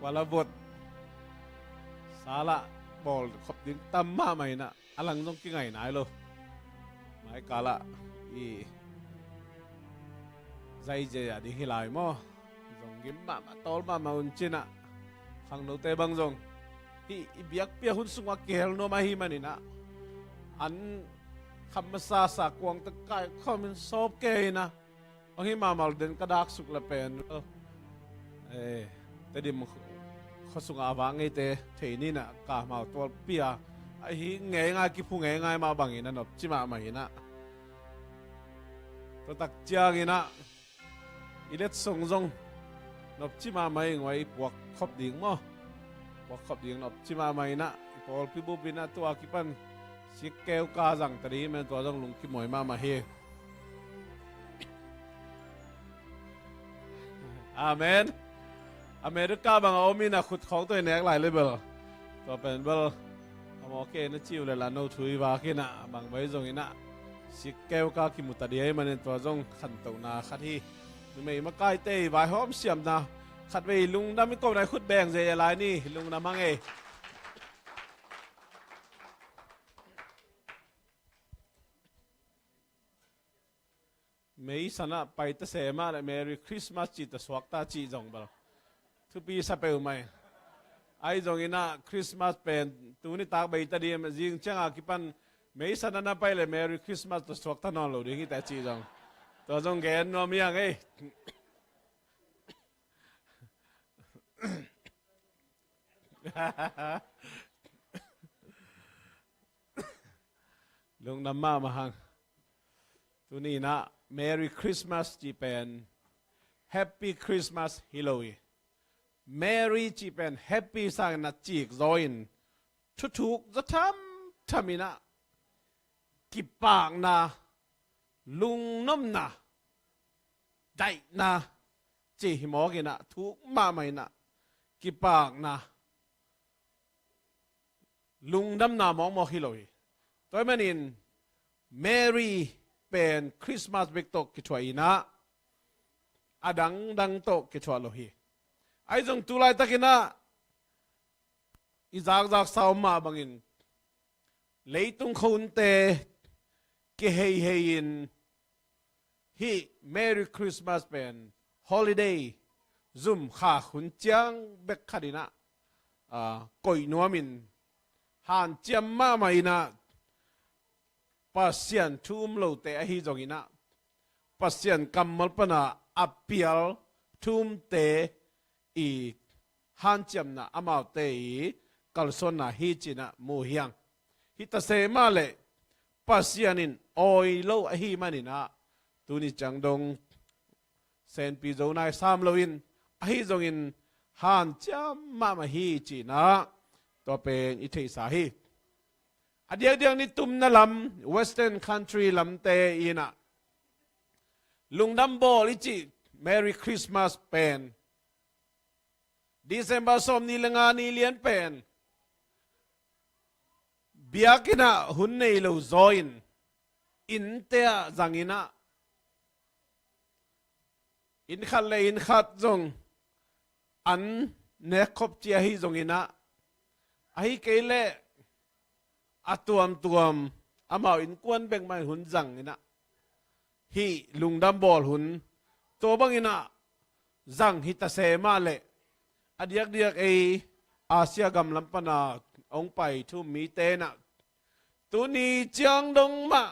วาลบทสาระบอลขบดิ้งตั้มมาไหมนะอลังต้องกี่ไงไหนโลหมายกาละอีใจเจียดีฮิลายมั้งจงกิมมาตอลมาอุ่นจินะขังโนเตบังจงที่เบียกเปียหุ่นสุงว่าเกลโนมาฮิมันนี่นะอันคำมาซาสากวงตะไคร้ข้อมันซอบเกยนะเอาให้มาลเดินกระดักสุกละเป็นแต่ดิมเขาสุงอาวางไงเตะเทนี่นะกามาตัวเปียไอ้เงี้ยง่ายกิพุงเงี้ยง่ายมาบังอินะนบจิมาไม่นะตัวตักเจียงินะอีเล็ดส่งจงนบจิมาไม่ไว้พวกขบดิ่งมั้งพวกขบดิ่งนบจิมาไม่นะพอพี่บุบินะตัวกิปันสิเกลกาจังตรีมันตัวจงลุงกิมวยมาเฮอาเมนอเมริกาบางเอามีนะขุดของตัวเองหลายเลยเบลตัวเป็นเบลอโอเคนะจิวเลยละโนทุยบากินะบางใบจงอินะสิเกลกาคิมุตาดีให้มันตัวจงขันตัวนาขัดที่ไม่มาใกล้เตยใบหอมเสียมนะขัดไปลุงน้ำไม่กบในขุดแบงเจอะไรนี่ลุงน้ำมังเอไม่สนะไปตะเสมาเลย Merry Christmas จีตะสวักตาจีจงบลทุกปีสับเปลไหมไอ้จงอินะคริสต์มาสเป็นตัวนี้ตากใบตะเดียมจิงเจ้าอากิปันไม่สนะนะไปเลย Merry Christmas ตะสวักตานอนหลุดที่แต่จีจงตัวจงแกนนอมีอย่างไงลุงน้ำมาหังตัวนี้นะ Merry Christmas จีเป็น Happy Christmas ฮิโลวี Merry จีเป็น Happy สังนัดจีกจอยน์ทุกจะทำมินะกิปากนะลุงน้ำนะได้นะจีหมอกินะทุกมาไม่นะกิปากนะลุงน้ำนะมองฮิโลวีตัวมันอิน Merryเป็นคริสต์มาสเบกโตกิจวัยนะอดังโตกิจวัยโลหีไอ้จงตุลายตะกินะอิจากสาวมาบังอินเลยตุงคนเตะกิเฮยินฮี Merry Christmas เป็น holiday ซุ่มข้าขุนเจียงเบกขัดินะก่อยนัวมินหันเจียมมาไม่นะปัสยันทุ่มโลเตะฮิจงอินะปัสยันกัมมัลปนาอัปเปียลทุ่มเตะอีฮันเจียมนะอามาเตะกัลซอนนะฮิจินะมูฮิยังฮิตาเซมาเลปัสยันินออยโลฮิมันินะตุนิจังดงเซนปีโจนายสามโลอินฮิจงอินฮันเจียมมาฮิจินะตัวเป็นอิทธิสาฮีอเดียงนี่ตุ่มนั่นลำ Western Country ลำเตอีน่ะลุงดัมโบลิจิ Merry Christmas เป็น December สมนิลงานีเลียนเป็นเบียกินะหุ่นในโลจอยน์อินเตะจังอินะอินขัดเลยอินขัดจงอันเนคบเจียฮิจงอินะไอ้เกลเลอตัวมอามาอินกวนเบ่งมาหุ่นจังอินะฮีลุงดัมบอลหุ่นตัวบังอินะจังฮิตาเซมาเลอเดียกอาเซียกำลังปนาองไปทุมมีเตนะตัวนี้จังดงมา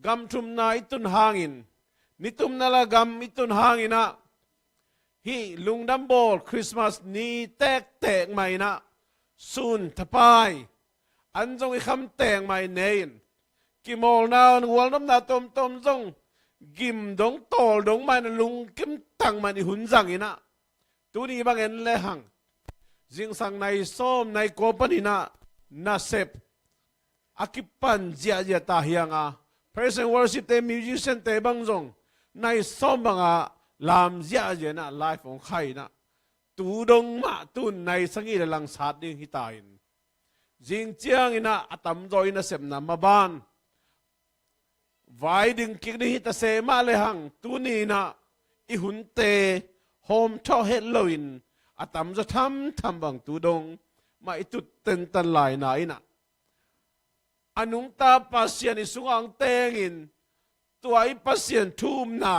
กำทุมนายตุนหางอินนิตุมนาลากำมิตุนหางอินะฮีลุงดัมบอลคริสต์มาสนี้แตกใหม่นะซุนทปายอันจงคำแต่งไม่เนียนกิมอลนาววัวน้ำนาต้มจงกิมดงโตดงไม่ลุงกิมตั้งมันหุ่นจังอินะตัวนี้บางเอ็นเลยหังจิงสังในส้มในโกปนินะนาเซปอากิปันเจียตาเฮียงอ่ะ Praise and Worship เตมิวสิชันเตบางจงในส้มบางอ่ะลามเจียนะไลฟ์ของใครนะตูดงมาตุนในสังกีลังสัตดิ้งฮิตาอินจิงเจียงอินะอัตมจอยนะเสพนามาบานไว้ดึงกิกนี่ฮิตาเซมาเลยหังตัวนี้นะอิหุนเตโฮมท่อเฮลโลวิน อาตมจะทำบังตูดงมาจุดเต็นตันลายไหนนะอนุงตาปัสยานิสุงังเตงินตัวไอปัสยานทุ่มนา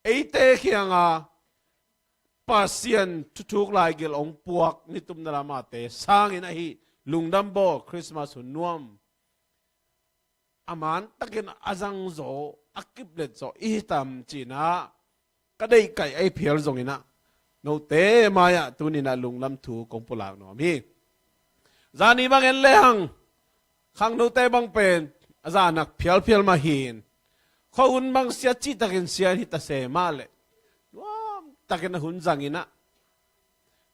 ไอเตเขียงปัสยานทุกๆลายเกลองปวกนิตุมนารามาเตสร้างอินะฮีลุงดัมโบคริสต์มาสหุ่นนวมอามันตะกินอาจังโซอักิบเล็ดโซอีตามจีน่าก็ได้ไก่ไอเพียลตรงนี้นะโนเตมายะตุนินะลุงลำถูกงปุลากนอมีจานีบางเอ็นเลหังขังโนเตบางเป็นอาจารย์นักเพียลมาหินเขาอุ่นบางเสียจิตตะกินเสียหิตาเสมาเลยว้าตะกินหุ่นจังอินะ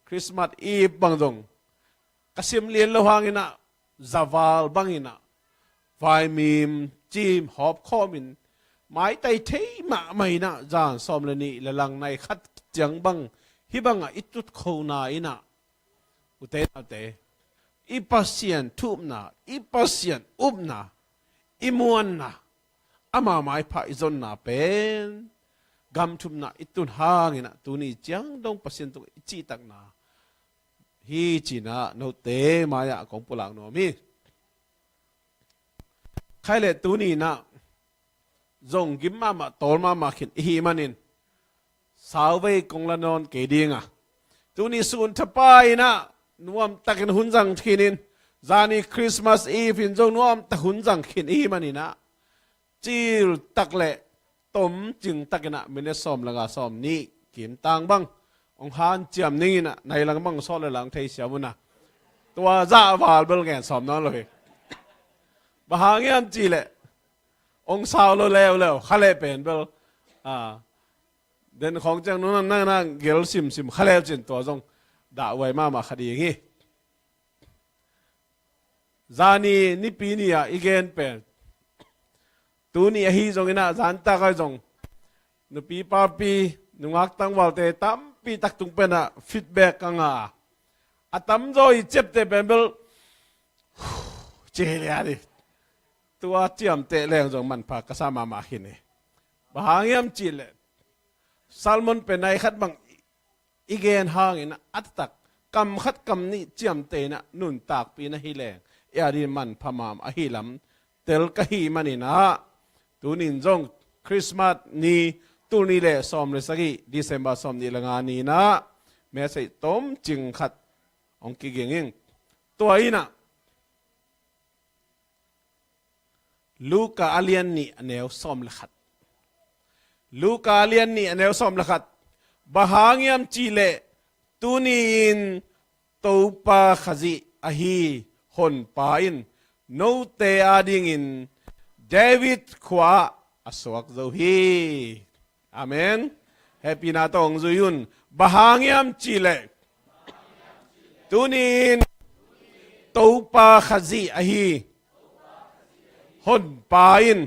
คริสต์มาสอีฟบางตรงกสิมเลียนโลหังอินะซาวาลบางอินะไฟมีมจีมหอบข้อมินหมายไตเทมาไม่นะจานสอมเลนีละลังในคัดจังบังฮิบังอิตุดเขานาอินะอุเตนเตอีปัสยันทุบนาอีปัสยันอุบนาอิมวนนาอามาหมายพายจนนาเป็นกำทุบนาอิตุนหางอินะตัวนี้จังดงปัสยันตัวจีตักนาฮีจีนะโนเตมายะของปุลังโนมีใครเลตัวนี้นะจงกิมมาตอลมาขินฮีมันินสาวเวกงละนอนเกดีงะตัวนี้สุนทปายนะนวมตะกินหุ่นจังขินินจานีคริสต์มาสอีฟินจงนวมตะหุ่นจังขินฮีมันินะจีลตักเละต้มจึงตะกินะมิเนซอมละกาซอมนี้เขียนตังบังองฮานเจียมนี่นะในหลังบังซอลหลังไทยเสียมุนะตัวจ้าวาลเบลแกนซอมนั่นเลยบางอย่างจีเละองสาวเราแล้วขะเลเป็นเบลเดินของจังนู้นนั่งเกลซิมขะเลจินตัวจงด่าไว้มาคดีอย่างนี้จานีนี่ปีนี้อีกเกนเป็นตัวนี้ฮีจงอินะจานตาก็จงนุปีปาปีนุงักตั้งวัลเตตั้มปีตักตุงเป็นฟีดแบ็กกังอาตั้มโจยเจ็บเตเป็นเบลเจริญดิตัวเจียมเตะแรงจงมันพากษามาหินเองบางยามจีเลซัลมอนเป็นนายขัดบังอีเกนหางอินะอัตตักกำขัดกำนี้เจียมเตนะนุนตากปีนะฮิแรงยาดีมันพมามอหิลำเตลกะฮีมันอินะตัวนินจงคริสต์มาสนี้ตัวนี้เลยซ้อมเลยสักทีเดือนบาซ้อมนี่ละงานนี้นะแม้ใส่ต้มจึงขัดองกิเกงเองตัวอีนะลูกาเลียนนี่เนวซ้อมละขัดลูกาเลียนนี่เนวซ้อมละขัดบางยามจีเลตุนีนตูปาขจิอหีฮอนปาอินโนเตอาดิงินเดวิดขวาอสวักโซฮีอาเมนแฮปปี้นาตองซุยุนบางยามจีเลตุนีนตูปาขจิอหีฮอนปาอิน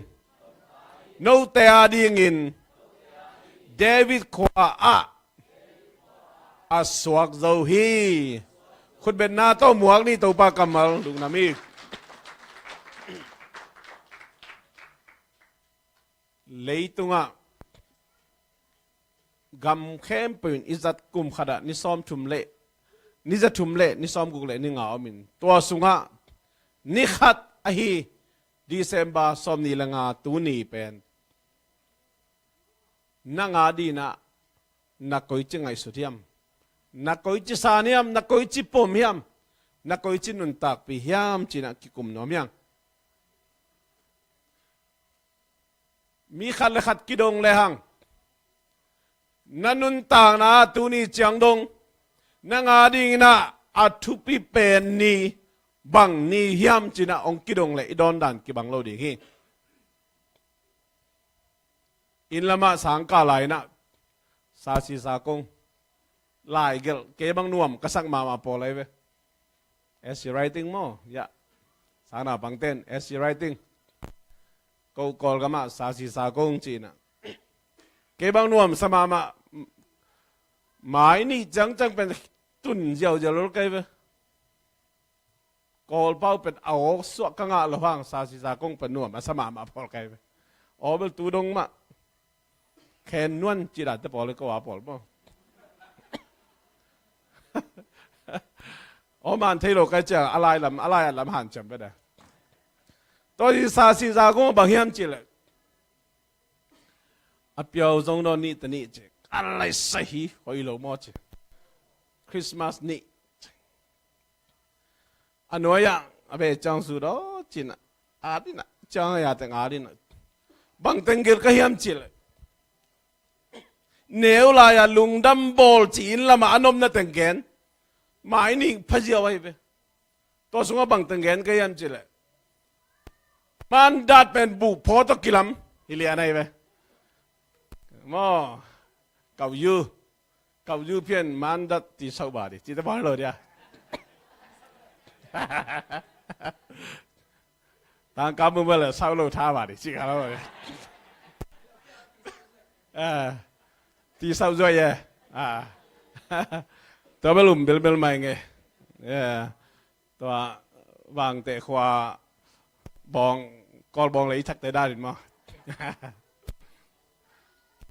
โนเตอาดิงินเดวิดขวาอสวักโซฮีคุณเป็นนาโตหมวกนี่ตัวปากำมัลลุงนามีเลยตุงกำเข้มปืนอิจัดกุมขดานิซอมทุมเละนิจัดทุมเละนิซอมกุกเละนิงาอมินตัวสุงะนิขัดอหีดีเซมบาซอมนิลงาตูนีเป็นนางาดีนะนักโอยจิงไอสุดยมนักโอยจิสานิยมนักโอยจิปมยมนักโอยจินุนตักปียมจินักกิกุมนอมยังมีขัดเลขัดกิดงเลหังนันุนตางนะตูนีจังดงนางาดีนะอัทุปิเป็นนีบังนียมจินะองกิดงเลดอนดันกิบังโลดีฮีอินละมาสังกาไลนะสาสีสากงลายเกลเกบังนวมกษักมาปอเลยเวSC writing มั้งยะสานาบังเต้นSC writingกูกอลกันมาสาสีสากงจีนะเกบังนวมสมามาหมายนี่จังเป็นตุนเจียวรถไกเวกอลเป้าเป็นเอาสวกกังอาระวังสาสีสากงเป็นนวมสมามาพอไกเวอ๋อเป็นตูดงมาแคนนวลจีดัดจะปอเลยก็ว่าปอลป่ะ อ๋อมันที่เราก็จะอะไรลำหันจำไปได้ตอนที่ซาซีซาก็บางเฮียมจีเลยอภิวจงโดนนี่ตัวนี้จีอะไรสักทีหอยโลมอจีคริสต์มาสนี่อันนู้นยังอเบจังสุดอ๋อจีน่ะอาดิน่ะจังอยากแต่งอาดิน่ะบางตังเกิลก็เฮียมจีเลยเนื้อลายลุงดัมบอลจีนละมาอันนมนั่นตังเกิลหมายนี่พะเจ้าไว้เปตัวสงฆ์บางตังเกิลก็เฮียมจีเลยมันดัดเป็นบุพอตกิลัมฮิเลียนไอ้เปมอเกายูเพียนมันดัดตีสาวบาดีจีตบ้านเลยเดียทางการเมืองเลยสาวโลท่าบาดีจีกันเลยตีสาวด้วยตัวเบลุมเบลไม่ไงตัววางเตะขวาบองกอลบองเลยทักแต่ได้หรือมั้ง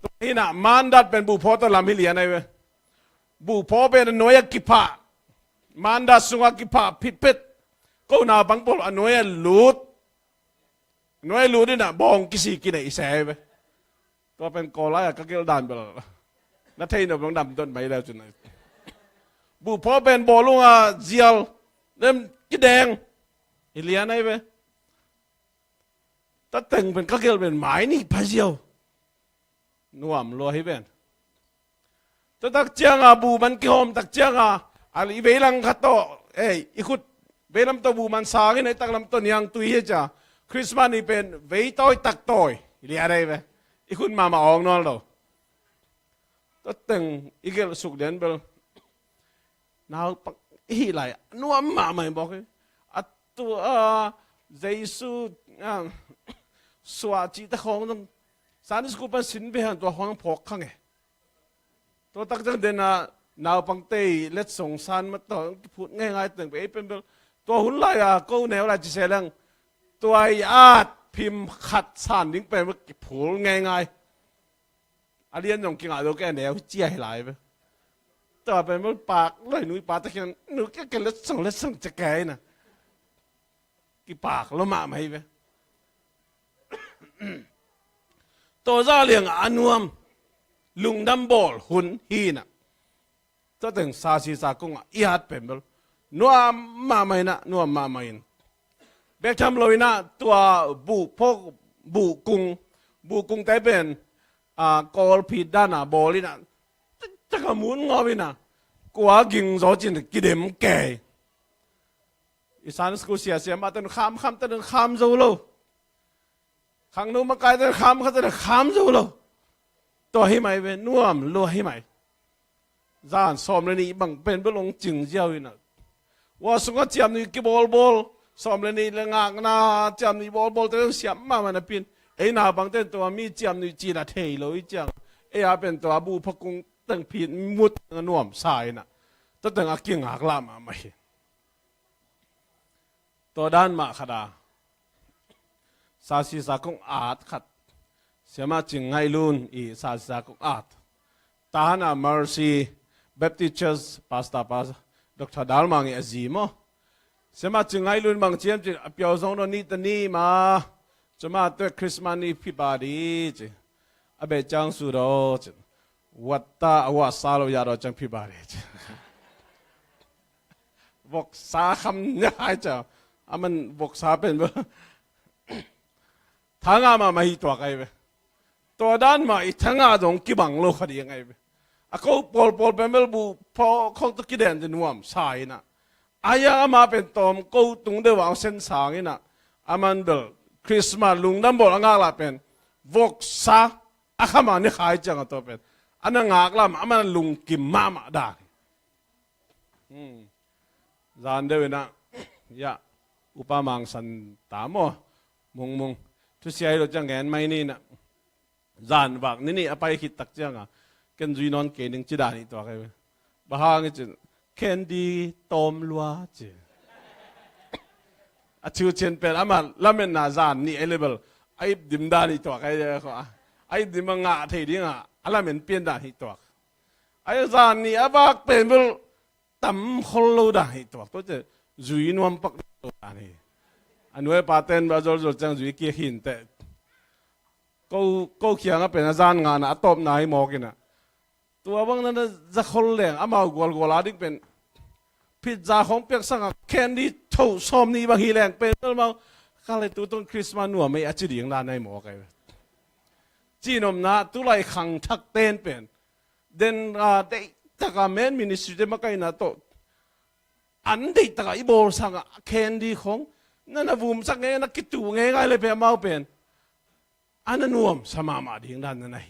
ตัวนี้นะมันดัดเป็นบุพอตัวลำฮิเลียนไอ้เว้ยบุพอเป็นหน่วยกิพะมันดัดสุงกิพะพิษก็น่าบังปอลหน่วยลูดนี่นะบองกิสิกินไอ้แสบเว้ยตัวเป็นกอลายก็เกลดันไปแล้วนัทเทนต้องดำต้นไปแล้วจุดนั้นบุพอเป็นบอลลุงเจียลเริ่มกิแดงฮิเลียนไอ้เว้ยตัดแต่งเป็นก็เกี่ยวเป็นหมายนี่พะเจ้าหนุ่มรวยเป็นตักเจียงบูมันกิโฮมตักเจียงอะไรเวลังขัดโตอีกุดเวลัมโตบูมันสากินไอตักลำต้นยังตุยเจ้าคริสต์มาสนี่เป็นเวต้อยตักโตยเรียอะไรไปอีกุดมาออกนอนเราตัดแต่งอีกเรื่องสุขเด่นเบลน่าปักอีไรหนุ่มมาไม่บอกเลยตัวเจสุสวัสดีตะของต้องสารสกุลเป็นสินเบียนตัวของพกข้างไงตัวตักจังเดินนาวปังเตยเล็ดส่งสารมาต่อพูดง่ายๆตึงไปเป็นตัวหุ่นลายก็แนวลายจีเซลังตัวอาดพิมพ์ขัดสารดิ้งเป็นผูดง่ายๆอาเรียนยงกินอะไรแกแนวเจี๊ยให้หลายไปตัวเป็นมันปากเลยหนุ่ยปากตะเคียนหนุ่ยแกเล็ดส่งจะแก่น่ะกี่ปากแล้วมาไหมไปตัวเจ้าเลี้ยงอนุมลุงดัมบอลหุ่นฮีน่ะจะถึงซาซีซากงอีฮัดเป็นบลนัวมาไม่นะนัวมาไม่เบกทำเลยนะตัวบุพกบุกุงแต่เป็นกอลพีด้านบอลน่ะจะขมุนงอไปนะกว่ากิงโซจินกิเดมแก่อีสานสกุลเสียมาตั้งข้ามตั้งข้ามโซโลขังนู้มาไกลตั้งข้ามเขาตั้งข้ามโซโลตัวให้ไหมเป็นน่วมรัวให้ไหมจานซ้อมเลยนี่บังเป็นเพื่อลงจึงเจ้าอยู่นะว่าสุกเจียมนี่กีบอลซ้อมเลยนี่ละงากนาเจียมนี่บอลแต่เสียมามันเป็นไอ้นาบังเต้นตัวมีเจียมนี่จีน่ะเทเลยจังไอ้อาเป็นตัวบูพกุงตั้งผิดมุดน่วมสายน่ะตั้งอากิ่งหักลามาไม่ตัวด้านมาขดาซาซีซากงอาดขัดเสียมาจึงไงลุนอีซาซีซากงอาดตาหน้า Mercy Baptist Church พาสต้าดร.ดาลมังเอซีโมเสียมาจึงไงลุนบางเจียมจึงเปียวซงโนนี่ตันนี่มาจะมาตัวคริสต์มาสนี่พิบารีจึงอเบจังสุโรจึงวัดตาวัดซาโลยาโรจังพิบารีจึงบอกสาคำเนี่ยเจ้ามันบอกสาเป็นบ่ทางมาไม่ตัวไงไปตัวด้านมาอีทางตรงกี่บังโลกดียังไงไปเขาปอลเป็นเมลบุพอคงตะกี้เดินจะน่วมสายนะอายามาเป็นตอมกูตรงเดียวเอาเส้นสางนี่นะมันเดลคริสต์มาสลุงดัมบอกงากลาเป็นวกซาข้ามานี่ขายจังตัวเป็นอันนั้นงากลามันลุงกิมมาได้จานเดียวนะยะอุปมาสันตามมงทุกสิ่งเราจังเห็นไหมนี่นะจานบักนี่อภัยคิดตักจังกันจุยนอนเกนึงจีดานี่ตัวใครบ้างจีแคนดี้ตอมลัวจีชื่อเช่นเป็นอามาละเมนนาจานนี่เอเลเบลไอ้ดิมดานี่ตัวใครเขาไอ้ดิมงะเทียดิ้งละเมนเปลี่ยนดานี่ตัวไอ้จานนี่อาบักเป็นเบล ตั้มคนเราได้ตัวจะจุยนวมปักตัวนี่อันนี้ปาเต้นบาจอลจังจุยเกี่ยหินแต่ก็เขียงเป็นอาจารย์งานอะตบนายหมอกินอะตัวบางนั้นจะคนแรงอามากวลาดิ้งเป็นพิซซ่าของเปียกสังแคนดี้โถส้มนี่บางทีแรงเป็นแล้วมาก็เลยตัวต้นคริสต์มาสหนัวไม่อาจจะเลี้ยงร้านนายหมอกันจีนอมนะตัวไรขังทักเต้นเป็นเดินได้ตะการแมนมินิสทรีมากันนะโตอันได้ตะการอีโบสังแคนดี้ของนั่นนะวุ้มสักเงี้ยนักกิจตัวเงี้ยเลยเป็นมาเป็นอันนั้นนวมสมามาดิ้งด้านนั้นนะเฮ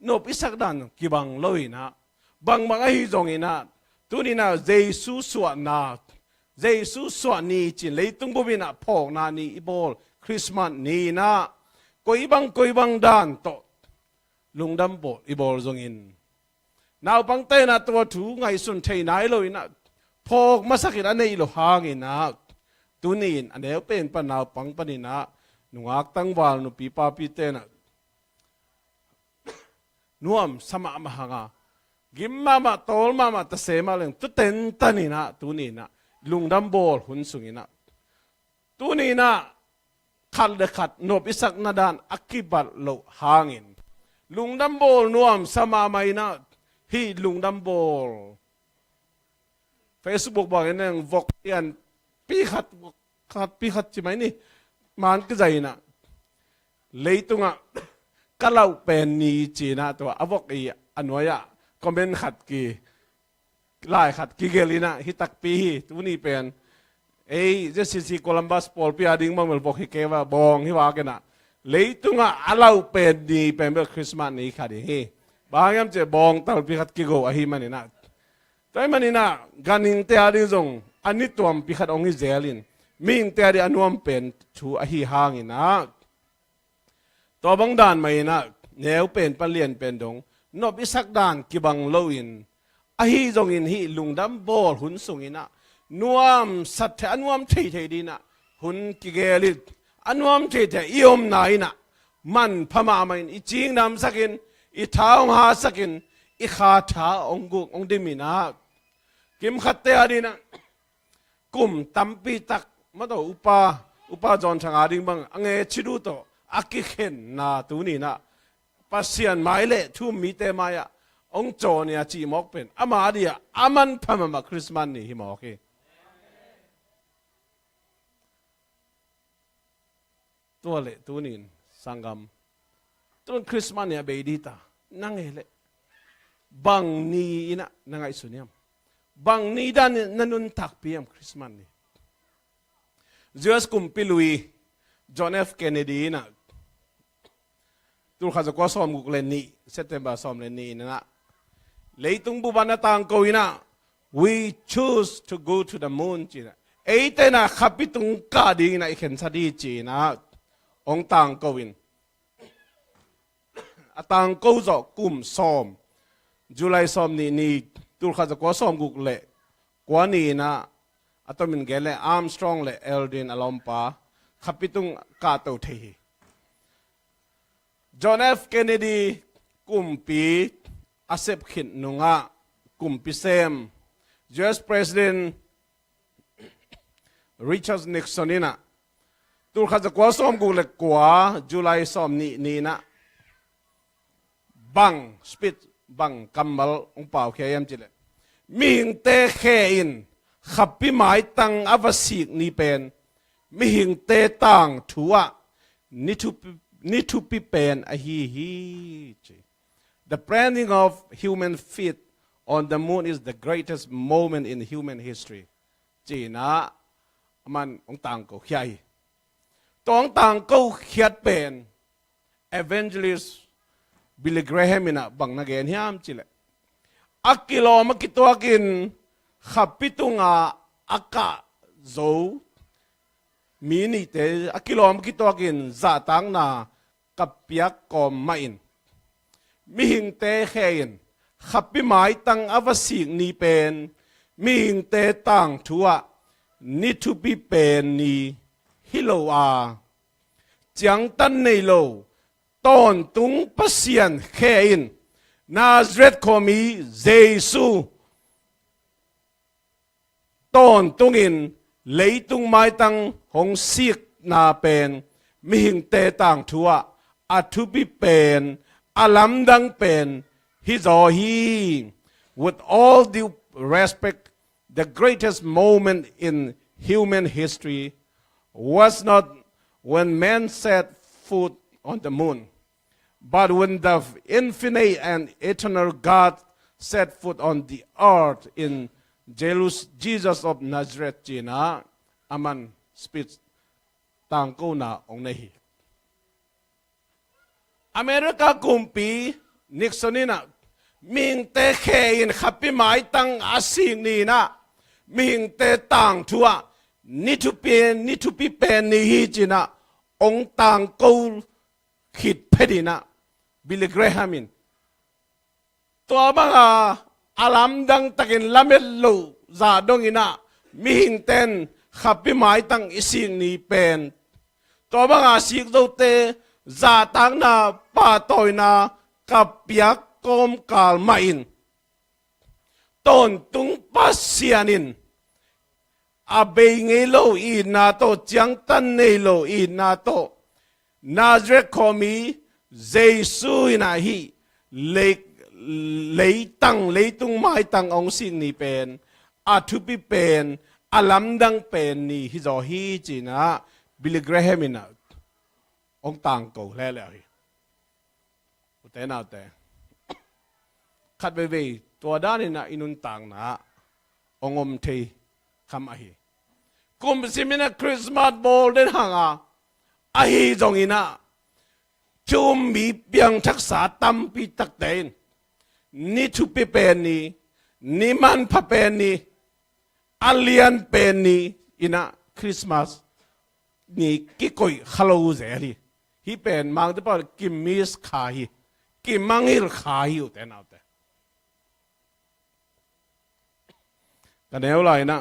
นบอิสักด้านกีบังลอยนะบางไอ้จงอินะตัวนี้นะเยซูสวดนะเยซูสวดนี่จินเลยตุ้งบุบินะพอกนานี่อีโบลคริสต์มาสนี่นะกอยบังด้านโตลุงดำโบอีโบลจงอินนาวปังเตนะตัวถูไงสุนเทนายลอยนะพอกมาสักอันนี้โลหางอินะตัวนี้อันเดียวเป็นปนาวปังปนินะนุ่งอักตั้งวาลนุปีปาปีเตนะนวมสมามาหางกิมมาโตลมาตะเสมาเรื่องตุเต็นตันี่นะตัวนี้นะลุงดำโบลหุ่นสุงินะตัวนี้นะขัดเดขัดนบอิสักนาดานอักกิบัตโลหางินลุงดำโบลนวมสมาไม่นะฮีลุงดำโบลเฟซบุ๊กบอกอย่างนึงวกยันปีขัดใช่ไหมนี่มันก็ใจนะเลยตรงอ่ะก็เราเป็นนีจีนะตัวอวกอีอันวะก็เป็นขัดกีไล่ขัดกีเกลินะฮิตักปีตัวนี้เป็นเจสซี่โคลัมบัสพอลปีอาดิงมังเมลบอกฮิเกว่าบองฮิวากันนะเลยตรงอ่ะเราเป็นนีเป็นเมื่อคริสต์มาสนี้ขัดเฮบางอย่างจะบองตลอดปีขัดกีโกอหิมันนี่นะแต่มันนี่นะการนิงเตอาดิงงอันนี้ตัวปีขัดองฮิเจลินมิงเตอาดิอันวมเป็นชูอหิหางินะตัวบางด้านไม่นะแนวเป็นปเลียนเป็นดงนบอิสักด้านกิบังโลอินอหิจงอินฮิลุงดำโบลหุนสุงินะนวมสัตย์อันวมเทดีนะหุนกิเกลิดอันวมเทอิอมนายนะมันพม่ามันอิจิงนำสักินอิท้าองหาสักินอิขาท้าองกุองดิมินะกิมขัดเตอดีนะกุมตัมปีตักมาต่ออุปาจอนช่างอาดิงบังอังเอชิดูโตอากิเข็นนาตัวนี้นะปัสยันหมายเละทุ่มมีเตมายะองโจเนี่ยจีมอกเป็นอามาดียอามันพม่าคริสต์มาสนี่ฮิมอกตัวเละตัวนี้สังกัมตัวคริสต์มาสเนี่ยเบดีตานั่งเละบังนี้นะนั่งไอสุนียมบังนี้ด้านนันนุนทักเปียมคริสต์มาสนี่Jews kumpilui John F Kennedy na tur khaza ko som guk len ni September som len ni na leitung bu ban tang ko ina we choose to go to the moon china eite na khapitung ka ding na ikhen sadi china ong tang ko win atang ko zo kum som July som ni tur khaza ko som guk le kwa ni na atomin gele Armstrong le Eldrin alompa khapitung ka to the John F Kennedy kumpi asep khin nunga kumpi sem US President Richard Nixon ina tur khaza kwa som gu le kwa July som ni na bang spit bang kamal ong pau khayam chile ming te kheinขับปีหมายตังอวสิกนี่เป็นมิหิงเตตังถัวนิทุปีเป็นอหิฮิ The planting of human feet on the moon is the greatest moment in human history จีนะมันองต่างก็ใหญ่ตองต่างก็เขียดเป็น Evangelist Billy Graham นะบังนักเรียนยามจีเลยอักกิโลมากิตัวกินขับพิตุงอากาโซมีนี่เตอกิโลมกิตัวกินซาตังนากับเปียกกอมมาอินมีหิงเตเขียนขับพิหมายตังอวสิกนี่เป็นมีหิงเตตังทัวนิทุปิเป็นนี่ฮิโลอาจังตันในโลตอนตุงปัสยันเขียนนาซเรตคอมีเยซู ต้นตุงินเลยตุงไม้ตังหงสิกนาเป็นมิหิงเตต่างทัวอาทุบิเป็นอาลัมดังเป็นฮิจอฮี with all due respect the greatest moment in human history was not when man set foot on the moon but when the infinite and eternal God set foot on the earth in Jesus of Nazareth Jina aman speech tang ko na ong nahi America kumpi Nixonina ming te khein khapi mai tang asing ni na ming te tang thua ni thu pi pen ni hi Jina ong tang ko khit phedina Billy Grahaminตัวบังอาลัมดังตะกินละเม็ดลูซาดงอินะมีหิงเต้นขับไปหมายตั้งอิสิงนี้เป็นตัวบังสิกโดเตซาตังนาป้าตอยนากับเปียกกอมกาลมาอินต้นตุงปัสเซียนินอาเบงเอโลอีนาโตจังตันเนโลอีนาโตนาเรคอมีเจสุอินาฮีเล็กlấy tung mai tăng ông sinh ni pen a thu pi pen alam dang pen ni hi zo hi chi na Billy Graham ina ông tang ko le le hi te na te khat ve ve to da ni na inun tang na ông om thei kham a hi kum simina Christmas ball den hanga a hi zong ina chum mi piang thak sa tam pi tak ten ni thu pi pen ni ni man pha pen ni alien pen ni ina Christmas ni ki koi khalo ze ri hi pen mang te pa kim mis kha hi kim mangil kha hi u te na te ka neu lai na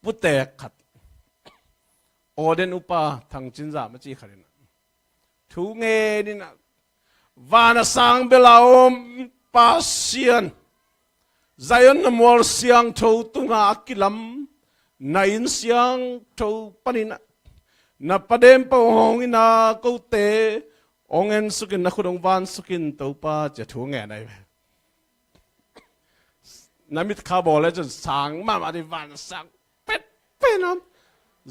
putte khat oden upa thang chin za ma chi kharin thu nge ni na vana sang belaom pasien zayon na mor siang tho tunga akilam na in siang tho panina na padem pa hongina ko te ongen sukin na khudong van sukin to pa che thu nge nai namit kha bole jon sang ma ma di van sang pet penam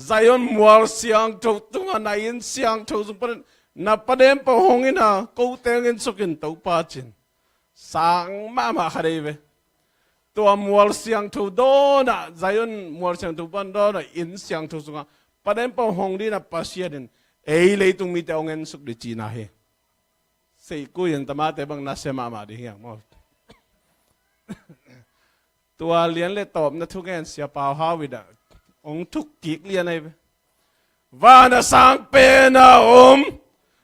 zayon mor siang tho tunga na in siang tho sung pan na padem pa hongina ko tengen sukin to pa chin sang ma khareve to mual siang thu do na zayon mual siang thu pan do na in siang thu sunga padem pa hong di na pasien ei leitung mi te ongen suk di china he sei ku yen tama te bang na sema ma di hiang moตัวเลียนเลยตอบนะทุกแกนเสียเปล่าฮาวิดาองทุกกิกเลียนไอ้วานะสังเปนะ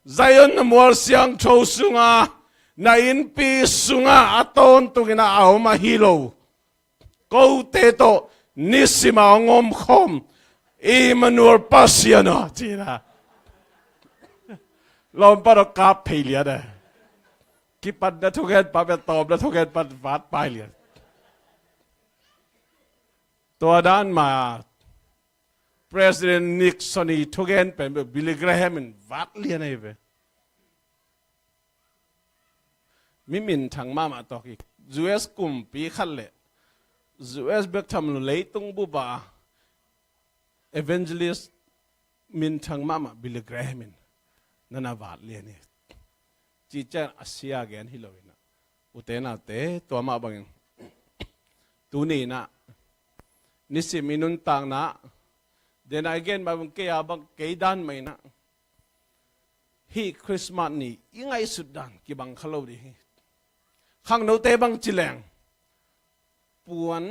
Zayon na mual siang chow sunga na inpi sunga aton tugina aw mahilo ko teto nisima ngom khom Emmanuel pasiana tira lom paro kap phelia da kipat na thugen pa be tob na thugen pat vat pai lian to dan ma President Nixon i thugen pen Billy Graham in vat lian ai ve mi min thang ma ma to ki US kum pi khat le US bek tham lu lei tung bu ba evangelist min thang ma ma Billy Graham in nana vat lian ni chi chen asia gen hi loina utena te to ma bang tu ni na nisi minun tang na then again ba bang ke abang ke dan mai na hi Christmas ni ingai sudan ki bang khalo di khang no te bang chileng puan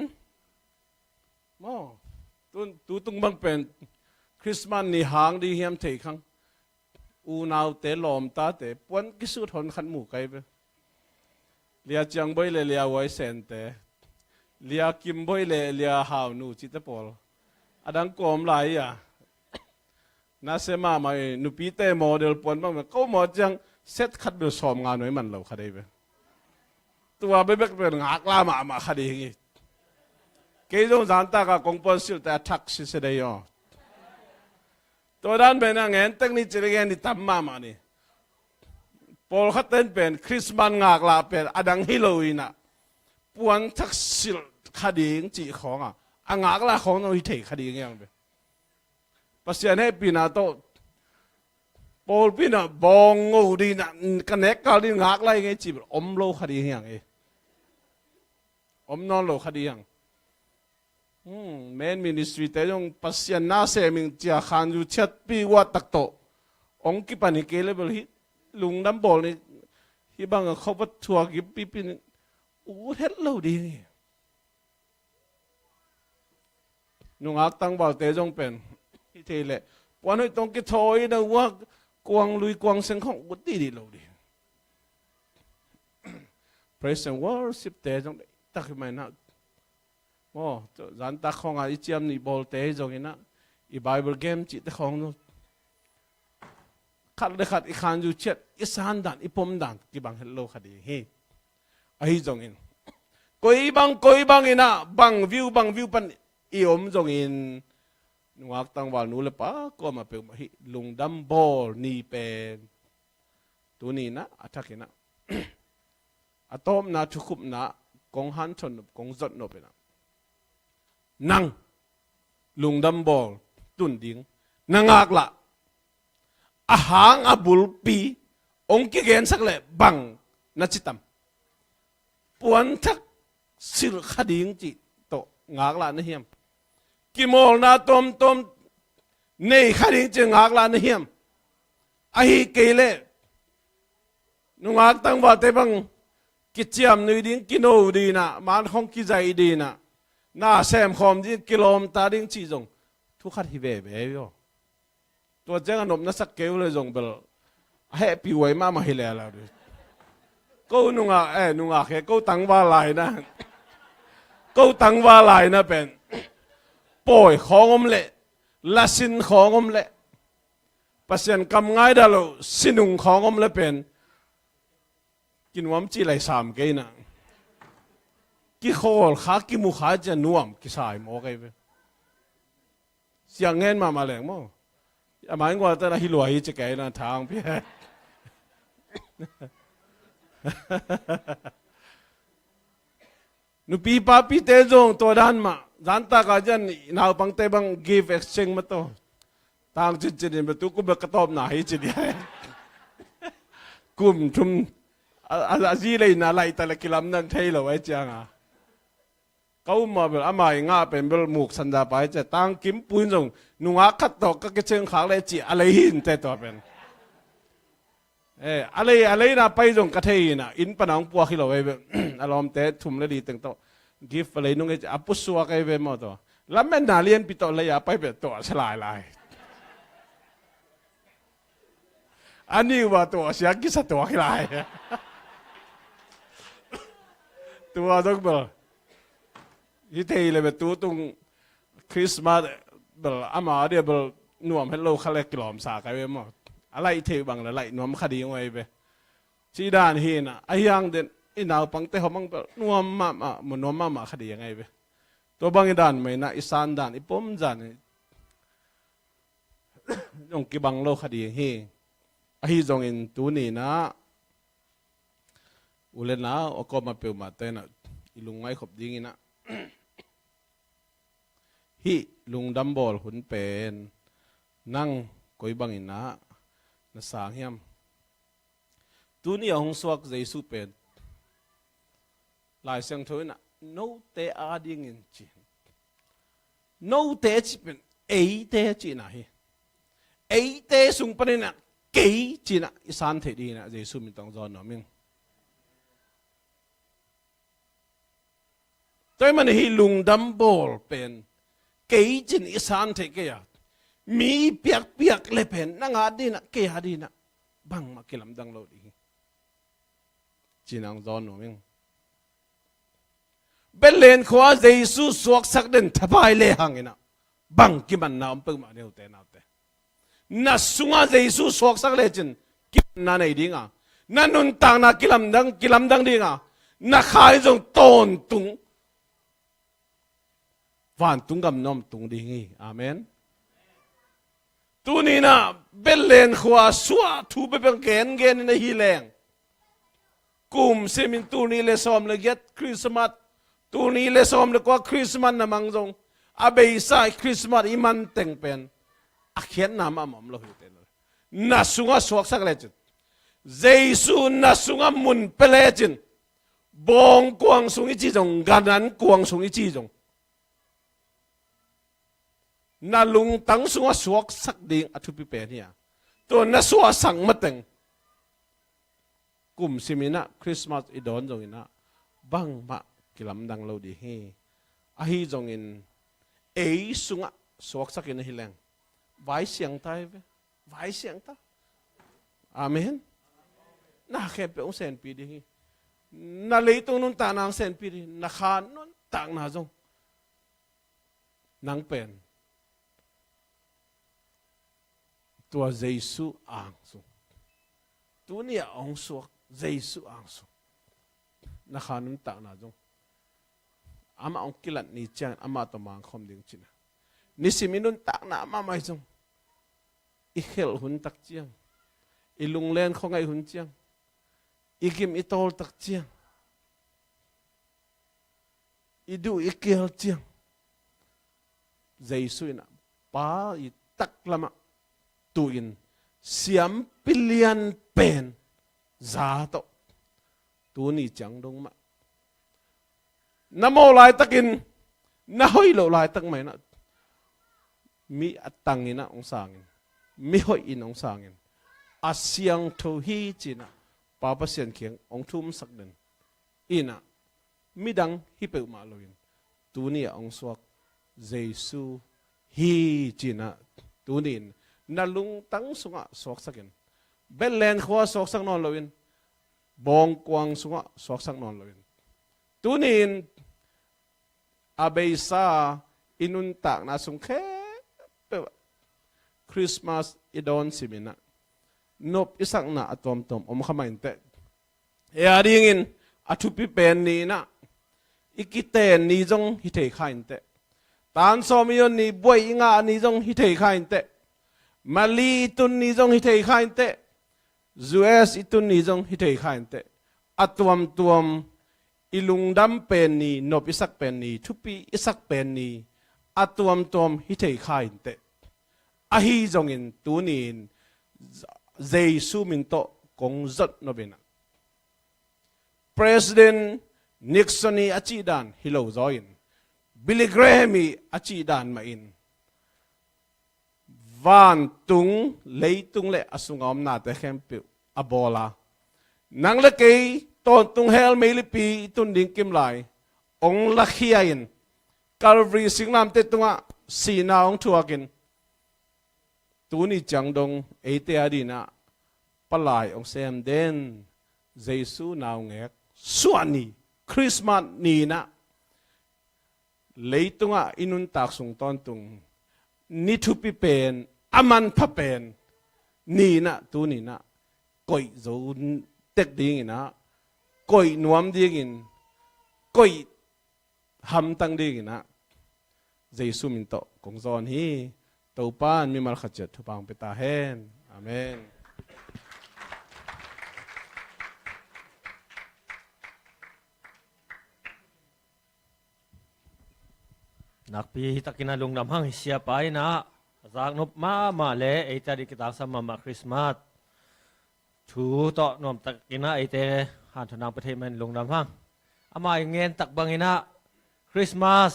mo tu tung bang pen Christmas ni hang di hiam thei khang u naw te lom ta te puan ki su thon khan mu kai be lia chang boy le lia wai sen te lia kim boy le lia haw nu chi te pol adang kom lai ya na se ma mai nu pi te model pon bang ko mo chang set khat be som nga noi man lo khadai beตัวเบ๊กเป็นงักลามาคดีงี้ cái dòng gián ta cả công pon siêu ta thắc xí xí đây yo tôi đang bên anh em tất nhiên chỉ là cái tắm mà nè Paul khát tên bên Christmas ngạc là bên Adang Halloween à buồn thắc xíu khá điên chỉ khó à anh ngạc là khó nó thấy khá điên như vậy bác sĩ này bên nào to Paul bên nào bong ngô đi nè cái nét cao đi ngạc lại cái chỉ lâu khá điên như vậy non lâu khá điên main ministry te jong pasien na se ming chia khan ju chat pi wa tak to ong ki pani ke level hi lung dam bol ni hi bang kho wat thua ki pi pi u het lo di ni nung ak tang bal te jong pen hi te le wan hoi tong ki thoi na wa quang lui quang seng khong ut di lo di praise and worship te jong tak mai na dán ta không ai chiêm ni bol té rồi nghe na Bible game chỉ ta không thôi khát để khát ikhan ju chết isan dan ipom dan ki bang hello khadi he ai rồi nghe koi bang ina bang view pan iom rồi nghe nuak tang wal nu le pa ko ma pe hi lung dam bol ni pe tu ni na attack ina atom na thukup na kong han chon kong zot no pe na năng lung đâm bol tuần điếng năng ác lạ hang abul pi ông kia gen sắc lệ bằng na chitam puan thắc sil khading chỉ to ngạc lạ na hiểm kimol na tom nei khading chỉ ngạc lạ na hiểm ahi kele nung ác tăng vào tay bằng kichiam nuôi điếng kino đi na man không ki dạy đi na na xem khom đi kilom ta đinh chỉ dùng thu khát hi về yoตัวเจ้าหนุ่มนักสักเกลเลยส่งเบลให้ปีไว้มาให้แล้วเราดูก็นุ่งนุ่งแค่ก็ตั้งว่าลายนะก็ตั้งว่าลายนะเป็นป่วยของอมเละละสินของอมเละปัสยันกำง่ายดาลสินุงของอมเละเป็นกินวมจีไหลสามเกยนะกี่โคลขากี่มุขาจะน่วมกี่สายหมอไงไปเสียงเงินมาแรงมั้งหมายว่าแต่ละฮิลวยจะแก่นะทางพี่นุปีป้าปีเตจงตัวด้านมาด้านตากาจันนาวปังเตบัง give exchange มาตัวทางจิตจิตประตูกูเบิกกระตอบหนาให้จิตใหญ่กุมชุมอาจีเลยน่าไล่แต่ละกิลามนั่นเท่เราไว้จังอ่ะเขามาแบบอามาอย่างง่าเป็นแบบหมูกสันดาไปจะตั้งกิมปุ้นส่งนุ่งอาคัดตอกก็เชิงขางเลยจีอะไรหินแต่ตัวเป็นอะไรนะไปส่งกระเทียนะอินปนังปัวขี้เราไว้แบบอารมณ์เตะทุ่มเลยดีตั้งโตกิฟอะไรนุ่งไอ้จะปุสัวกันไปหมดตัวแล้วแม่นาเลียนปิโตเลยอย่าไปแบบตัวฉลาดลายอันนี้ว่าตัวเสียกิสตัวขี้ลายตัวต้องแบบที่เทเลยแบบตัวตรงคริสต์มาสแบบอามาเดียแบบนวมให้โลกเขาเรียกกล่อมสากันไปหมดอะไรเทบังอะไรนวมคดีไว้ไปชีดานเฮน่ะไอ้ยังเด่นไอ้นาวปังเตะเขาบังแบบนวมมาเหมือนนวมมาคดียังไงไปตัวบางด่านไม่นะอีสานด่านอีป้อมด่านยงกีบังโลกคดีเฮไอ้จงอินตัวนี้นะอุเลนะออกมาเปิลมาเต้นอีลุงไงขบดิ้งนะฮิลุงดัมบอลหุ่นเป็นนั่งกอยบังอินะน่าสางเฮียมตัวนี้ของสวกใจสุเป็นหลายเสียงเท่านั้นโน้เตอาดิ้งอินจีโน้เตจีเป็นเตจีนะฮิเตสุงปนินะเกยจีนะอีสานเทดีนะใจสุมิต้องจอนหน่อมิงตัวมันฮิลุงดัมบอลเป็นเกยจินอีสานเทเกียมีเปียกเลยเป็นนั่งอาดีนะเกียดีนะบังมากิลำดังโลดีจีนังจอนหนูมิงเป็นเลนขวาเยซูสวกสักเดินทบายเลยหังนะบังกิมันน้ำเปิงมาเดียวแต่น้ำแต่น่าสุงาเยซูสวกสักเลยจินกิมันน่าไหนดีงะนั่นนุนต่างน่ากิลำดังดีงะน่าขายจงต้นตุง วันตุงกำนอมตุงดีงี้อาเมนตัวนี้นะเบลเลนขวาสวะทูเปเป็นเกนในฮีแรงกุมเซมินตัวนี้เลสอมเลยเก็ตคริสต์มาสตัวนี้เลสอมเลยกว่าคริสต์มาสนะมังจงอาเบย์ไซคริสต์มาสอิมันเต็งเป็นอาเขียนนามาหม่อมเราหิวเต็นเลยน่าสุงาสวกสักเลจินเจสุน่าสุงามุนเปเลจินบองกวางสุงอิจิจงกันนั้นกวางสุงอิจิจงน่าลุงตั้งสุงาสวกสักดิ่งอธุปิเปเนี่ยตัวน่าสวกสังมาเต็งกุมสิมินะคริสต์มาสอีดอนจงอินะบังมะกิลำดังเราดีเฮอาฮีจงอินเอสุงะสวกสักอินฮิแรงไว้เสียงตายไว้เสียงตาอาเมนน่าแค่เป็นองค์เซนปีดีน่าเลยตรงนู้นต่างนางเซนปีดีน่าขานนู้นต่างนาจงนางเป็นตัวเยซูอ่างสุตัวนี้องค์สวกเยซูอ่างสุน่าขานนู้นต่างนาจงอามาองค์กิลันนี่จังอามาตัวมังคมดิ่งจินะนิสิมินุนต่างนามาไม่จงอีเขลหุ่นตักเจียงอีลุงเล่นของไอหุ่นเจียงอีกิมอีโตลตักเจียงอีดูอีเกลเจียงเจสุยนะป้าอีตักละมะตูอินเสียมปิเลียนเป็นซาโตตัวนี้จังดงมะน้ำโมลายตักินน้าห้อยโลลายตักไหมนะมีอัตตังอินะองศางินมีห้อยอินองศางินอาเซียงทูฮีจีนะป้าประเสียนเขียงองทุ่มสักเดินอินะมีดังฮิเปอมาลอยนตัวนี้องสวกเยซูฮีจีนะตัวนี้นาลุงตั้งสุงะสวกสักเดินเบลเลนขวาสวกสักนอนลอยนบองกวางสุงะสวกสักนอนลอยนตัวนี้อาเบซาอินุนตักนาสุงแค่คริสต์มาสอีดอนสิมินะนบอิสักนะอัตอมตอมอมขมันเตเออดิ่งินอัตุปิเป็นนี่นะอีกิเตนนี่จงฮิเทขันเตตานสมิยนนี่บวยอิงานี่จงฮิเทขันเตมาลีตุนนี่จงฮิเทขันเตจูเอสอิตุนนี่จงฮิเทขันเตอัตวมตัวมอิลุงดัมเป็นนี่นบอิสักเป็นนี่ทุปีอิสักเป็นนี่อัตวมตัวมฮิเทขันเตอาฮีจงอินตัวนี้เยซูมินโตกงจัดนบินะ President Nixonอาจีดานฮิโลจอยน์บิลลี่เกรแฮมอาจีดานมาอินวันตุงเลยตุงเล่อสุงอมนาเตเข้มปิวอโบลานังเล็กตอนตุงเฮลเมลิปีตุนดิ่งกิมไลองลักฮีอินคาร์วรีสิงนามเตตุงะสีนาองทัวกินตัวนี้จังดงเอเตียดีนะปลายองเซมเดนเยซูนาวเงกส่วนนี้คริสต์มาสนี้นะเลยตุงะอินุนตักสุงตอนตุงนิทุปิเป็นอามันพะเป็นนี่นะตัวนี้นะก่อยโจนเต็กดิ่งนะก่อยนวมดิ่งก่อยหำตังดิ่งนะเยซูมินโตกงจอนฮีตัวป้านมีมาขจัดทุบางเปตาเฮนอาเมนนักปีตักินาลุงนำห้างเสียไปนะจากนบมาเล่ไอตาดิกิตาสมาคริสต์มาสถูต่อนอมตักินาไอเตหันทนางประเทศมันลุงนำห้างอามาเงินตักบังอินะคริสต์มาส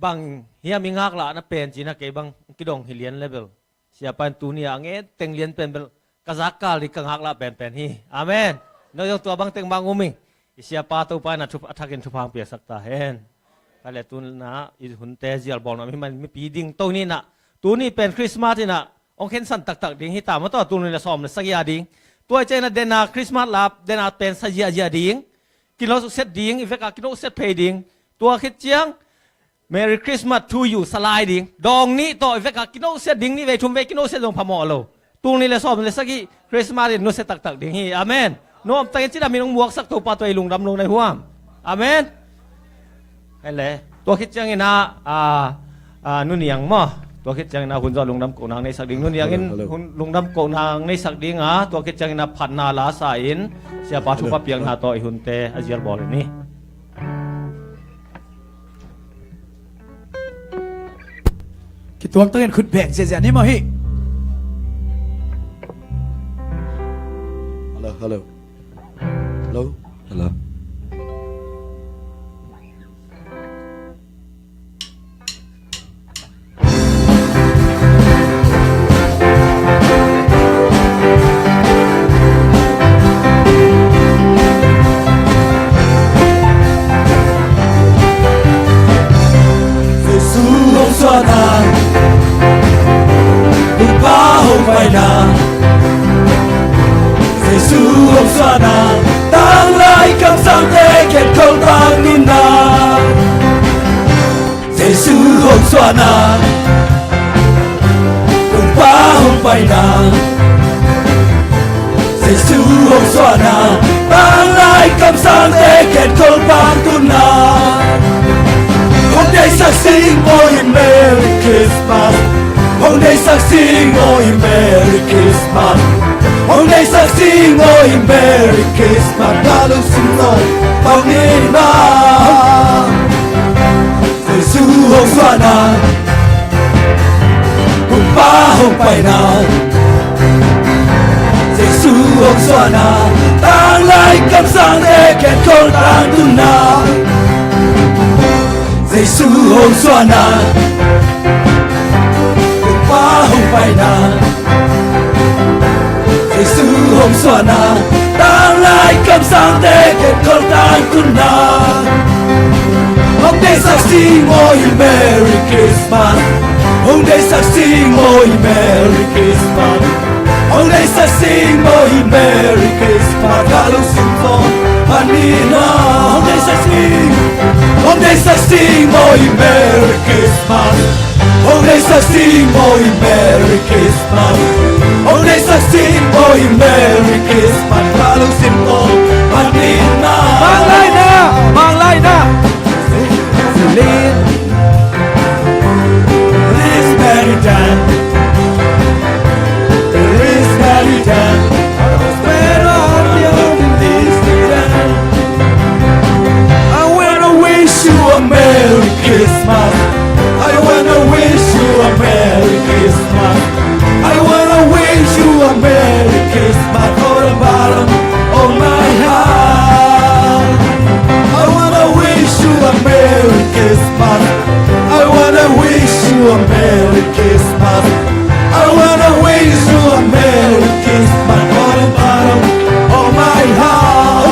บางเฮียมีงักละนะเป็นจีนะเก็บบางกิดงฮิเลียนเลเวลเสียปันตูนี่อังเอเต็งเลียนเป็นกษักกาลิกังหักละเป็นฮีอาเมนนายกตัวบางเต็งบางอุมิเสียปาตัวไปนะทุบอัฐกินทุบพังเปียสักตาเฮนก็เลยตูนะอีหุ่นเตจิลบอกนะมันไม่ปีดิ่งตัวนี้นะตัวนี้เป็นคริสต์มาสที่นะองค์เห็นสันตักดิ่งฮิตามาต่อตัวนี้ละซ้อมเลยสักยาดิ่งตัวเจนะเดนาคริสต์มาสลับเดนาเป็นสักยาดิ่งกินเราสุดเซตดิ่งอีเฟกกินเราเซตเพย์ดิ่งตัวคิดเจียงMerry Christmas to you สลายดิ่งดองนี้ต่ออีเฟกกินโนเสดิ่งนี่เวชุมเวกินโนเสดงพมอโลตุงนี่เลยสอบเลยสักกี่คริสต์มาสโนเสตักดิ่งฮีอาเมนโน้มตั้งจิตามีน้องบวกสักตัวปาตัวลุงดำลงในหัวอาเมนให้เลยต ตัวคิดจังนะนุ่นยังมั้ตัวคิดจังนะหุ่นจอลุงดำโกนางในสักดิ่งนุ่นยังอินลุงดำโกนางในสักดิ่งตัวคิดจังนะพันนาลาสาอินเสียปาทุกปะเปียงนาตัวหุ่นเตอเจียร์บอลนี่คิดตัวต้องเห็นขุดแบ่งเสียนี่มาฮิ Hello. Hello. Giêsu không xóa nàng, đừng phá không phải nàng. Giêsu không xóa nàng, tăng lại cảm sáng thế kết không tăng tin nàng. Giêsu không xóa nàng, đừng phá không phải nàng. Giêsu không xóa nàng, tăng lại cảm sáng thế kết không tăng tin nàng. Hôm nay sắc sinh ôi Merry Christmas. Hôm nay sắc sinh ôi Merry Christmas. Hôm nay sắc sinh ôi Merry Christmas. Ta luôn xin lỗi bao niên năm. Giêsu không xóa nàng, cùng ba không phải nàng. Giêsu không xóa nàng, tăng lại cảm sáng để kết không tăng tu nàng. Giêsu không xóa nàng, đừng phá không phải nàng. Giêsu không xóa nàng, tăng lại cảm sáng để kết con tăng cùng nàng. Hôm nay sắc sinh ôi Merry Christmas. Hôm nay sắc sinh ôi Merry Christmas. Hôm nay sắc sinh ôi Merry Christmas. Ta lúc xin lỗi bạn đi nào. Hôm nay sắc sinh, hôm nay sắc sinh ôi Merry Christmas. Hôm nay sắc sinh ôi Merry Christmas. Hôm nay sắc sinh ôi Merry Christmas. Ta lúc xin lỗi bạn đi nào. Mang lại nè, mang lại nè. This very time, this very time, when I'm young in this time, I wanna wish you a Merry Christmas. I wanna wish you a Merry Christmas. I wanna wish you a Merry Christmas from the bottom of my heart. I wanna wish you a Merry Christmas. I wanna wish you a Merry Christmas. I wanna wish you a Merry Christmas from the bottom of my heart.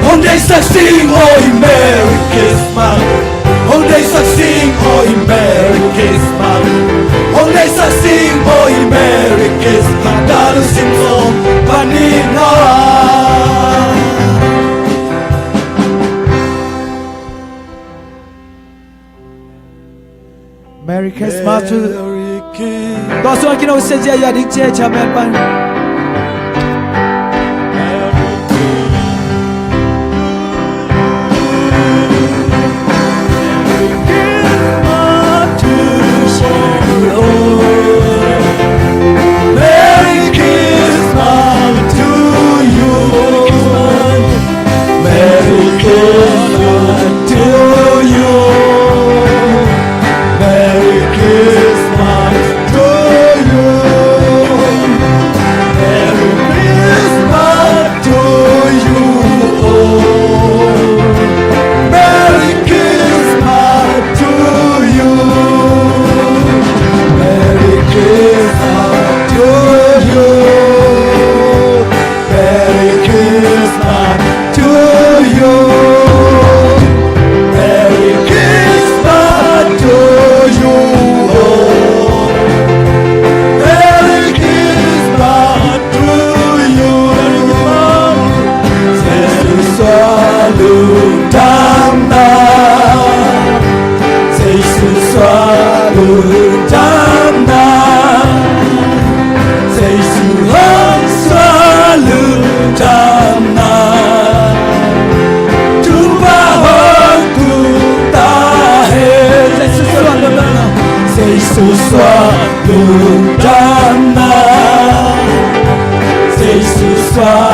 Hôm nay sắc sinh ôi Merry Christmas. Hôm nay sắc sinh ôi Merry Christmas. Hôm nay sắc sinh ôi Merry Christmas. Ta được xin lỗi và niềm nở. Merry Christmas to Đó số anh kêu sẽ gia đình chơi cha mẹ bạn. Merry Christmas to you. Merry Christmas to you. Merry Christmas to you. Jesus, Lugana, Jesus,